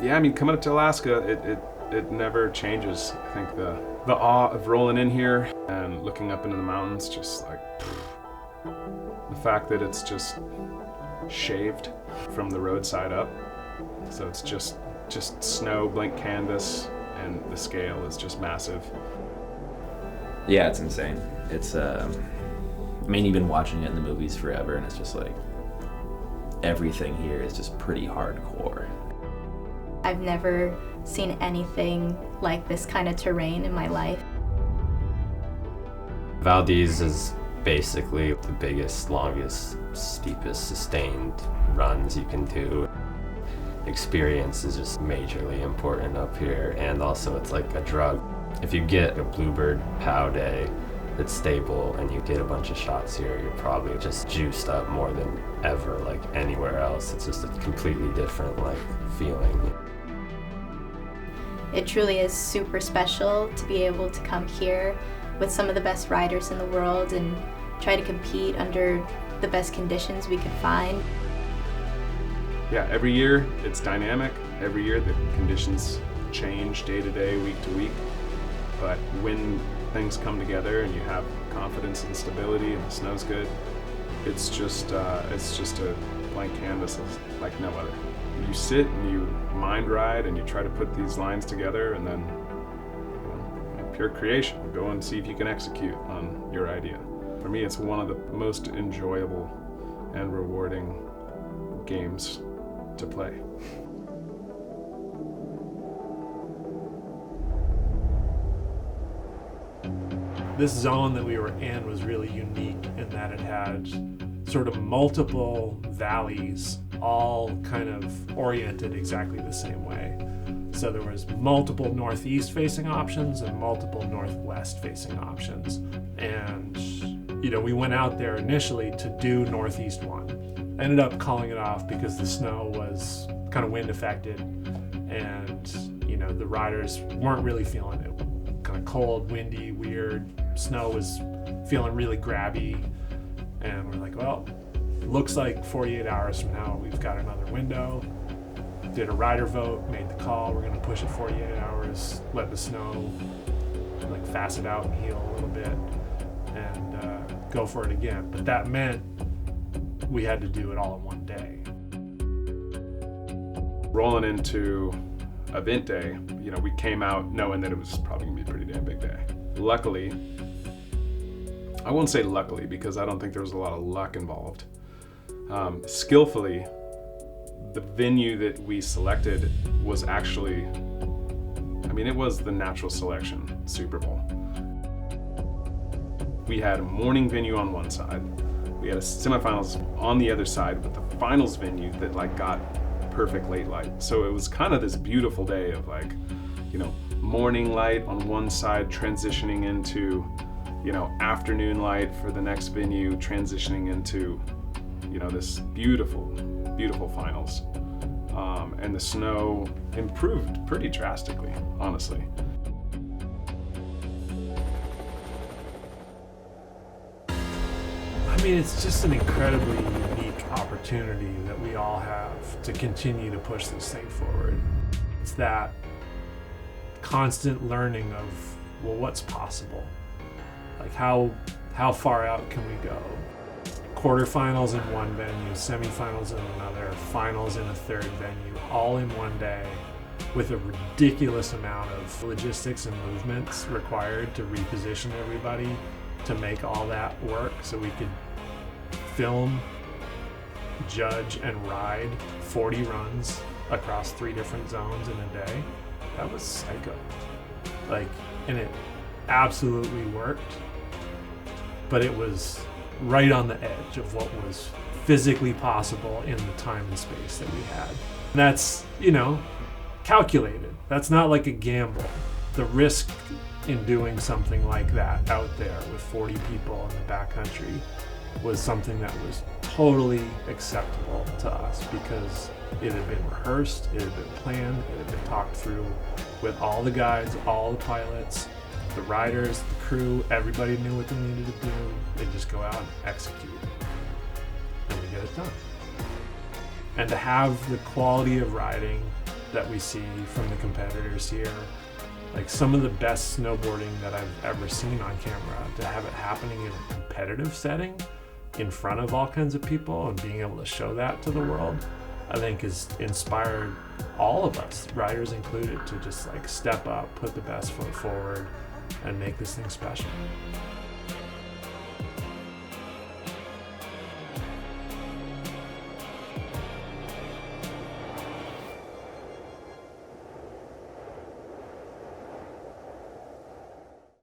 Yeah, I mean, coming up to Alaska, it never changes. I think the awe of rolling in here and looking up into the mountains, just like the fact that it's just shaved from the roadside up, so it's just snow, blank canvas, and the scale is just massive. Yeah, it's insane. It's I mean, you've been watching it in the movies forever, and it's just like everything here is just pretty hardcore. I've never seen anything like this kind of terrain in my life. Valdez is basically the biggest, longest, steepest, sustained runs you can do. Experience is just majorly important up here, and also it's like a drug. If you get a bluebird POW day that's stable and you get a bunch of shots here, you're probably just juiced up more than ever, like anywhere else. It's just a completely different like feeling. It truly is super special to be able to come here with some of the best riders in the world and try to compete under the best conditions we could find. Yeah, every year it's dynamic. Every year the conditions change day to day, week to week. But when things come together and you have confidence and stability and the snow's good, it's just a blank canvas like no other. You sit and you mind ride and you try to put these lines together, and then pure creation. Go and see if you can execute on your idea. For me, it's one of the most enjoyable and rewarding games to play. This zone that we were in was really unique in that it had sort of multiple valleys, all kind of oriented exactly the same way. So there was multiple northeast facing options and multiple northwest facing options. And, we went out there initially to do northeast one. Ended up calling it off because the snow was kind of wind affected and, the riders weren't really feeling it. Kind of cold, windy, weird. Snow was feeling really grabby. And we're like, well, looks like 48 hours from now we've got another window. Did a rider vote, made the call, we're gonna push it 48 hours, let the snow facet out and heal a little bit, and go for it again. But that meant we had to do it all in one day. Rolling into event day, we came out knowing that it was probably gonna be a pretty damn big day. Luckily, I won't say luckily because I don't think there was a lot of luck involved. Skillfully, the venue that we selected was actually, it was the natural selection Super Bowl. We had a morning venue on one side, we had a semifinals on the other side with the finals venue that got perfect late light. So it was kind of this beautiful day of morning light on one side transitioning into afternoon light for the next venue, transitioning into this beautiful finals. And the snow improved pretty drastically, honestly. It's just an incredibly unique opportunity that we all have to continue to push this thing forward. It's that constant learning of, what's possible? How far out can we go? Quarterfinals in one venue, semifinals in another, finals in a third venue, all in one day, with a ridiculous amount of logistics and movements required to reposition everybody to make all that work so we could film, judge, and ride 40 runs across 3 different zones in a day. That was psycho. And it absolutely worked, but it was right on the edge of what was physically possible in the time and space that we had. And that's, calculated. That's not like a gamble. The risk in doing something like that out there with 40 people in the backcountry was something that was totally acceptable to us because it had been rehearsed, it had been planned, it had been talked through with all the guides, all the pilots, the riders, the crew. Everybody knew what they needed to do. They just go out and execute, and we get it done. And to have the quality of riding that we see from the competitors here. Like some of the best snowboarding that I've ever seen on camera, to have it happening in a competitive setting in front of all kinds of people and being able to show that to the world, I think has inspired all of us, riders included, to just like step up, put the best foot forward, and make this thing special.